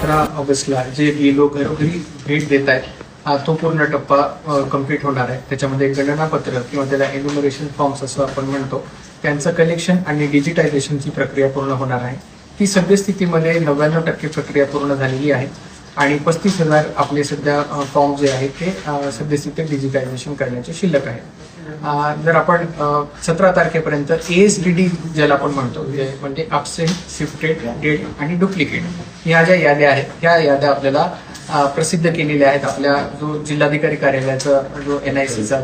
15 ऑगस्टला जे BLO घरोघरी भेट देत आहेत तो पूर्ण टप्पा कम्प्लीट होणार आहे। त्याच्यामध्ये गणनापत्र किंवा त्याला एन्युमरेशन फॉर्म्स असं आपण म्हणतो त्यांचं कलेक्शन आणि डिजिटायझेशनची प्रक्रिया पूर्ण होणार आहे। ती सद्यस्थितीमध्ये 99% प्रक्रिया पूर्ण झालेली आहे आणि 35,000 आपले सध्या फॉर्म जे आहेत ते सद्यस्थितीत डिजिटायझेशन करण्याचे शिल्लक आहे। जर आपण 17 तारखेपर्यंत ASDD ज्याला आपण म्हणतो म्हणजे अब्सेंट, शिफ्टेड, डेड आणि डुप्लिकेट ह्या ज्या याद्या आहेत त्या याद्या आपल्याला प्रसिद्ध केलेल्या आहेत। आपल्या जो जिल्हाधिकारी कार्यालयाचा जो NICचा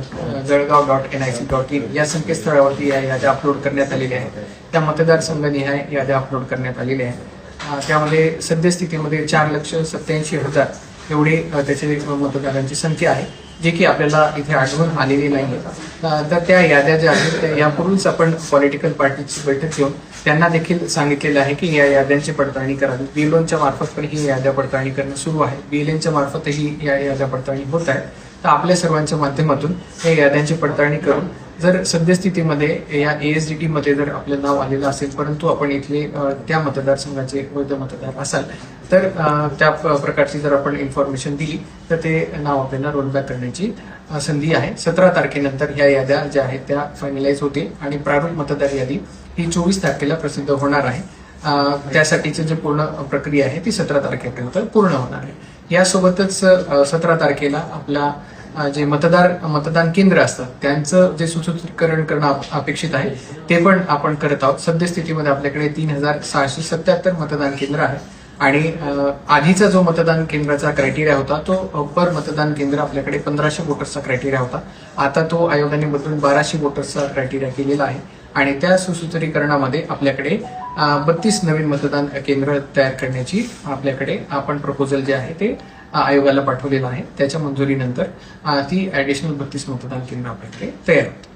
जळगाव.nic.in या संकेतस्थळावरती या याद्या अपलोड करण्यात आलेल्या आहेत। त्या मतदारसंघनिहाय याद्या अपलोड करण्यात आलेल्या आहेत। त्यामध्ये सद्यस्थितीमध्ये 4,87,000 एवढी त्याचे मतदारांची संख्या आहे, जे की आपल्याला इथे आढळून आलेली नाही। तर त्या याद्या ज्या आहेत त्या यापूर्वीच आपण पॉलिटिकल पार्टीची बैठक घेऊन त्यांना देखील सांगितलेलं आहे की या याद्यांची पडताळणी करावी। BLOच्या मार्फत पण ही याद्या पडताळणी करणं सुरू आहे। BLNच्या मार्फतही या याद्या पडताळणी होत आहे। तर आपल्या सर्वांच्या माध्यमातून या याद्यांची पडताळणी करून जर सद्यस्थितीमध्ये या ASDD मध्ये जर आपलं नाव आलेलं असेल परंतु आपण इथले त्या मतदारसंघाचे वैध मतदार असाल तर त्या प्रकारची जर आपण इन्फॉर्मेशन दिली तर ते नाव आपल्याला रोलबॅक करण्याची संधी आहे। 17 तारखेनंतर ह्या याद्या ज्या आहेत त्या फायनलाइज होतील आणि प्रारूप मतदार यादी ही 24 तारखेला प्रसिद्ध होणार आहे। त्यासाठीची जी पूर्ण प्रक्रिया आहे ती 17 तारखेपर्यंत पूर्ण होणार आहे। यासोबतच 17 तारखेला आपला जे मतदान केंद्र असतात त्यांचं जे सुसूत्रीकरण करणं अपेक्षित आहे ते पण आपण करत आहोत। सद्यस्थितीमध्ये आपल्याकडे 3,677 मतदान केंद्र आहे आणि आधीचा जो मतदान केंद्राचा क्रायटेरिया होता तो पर मतदान केंद्र आपल्याकडे 1500 वोटर्सचा क्रायटेरिया होता। आता तो आयोगाने बदलून 1200 वोटर्सचा क्रायटेरिया केलेला आहे आणि त्या सुसूत्रीकरणामध्ये आपल्याकडे 32 नवीन मतदान केंद्र तयार करण्याची आपल्याकडे आपण प्रपोजल जे आहे ते आयोगाला पाठवलेलं आहे। त्याच्या मंजुरीनंतर ती ऍडिशनल 32 मतदान केंद्र आपल्याकडे तयार होतील।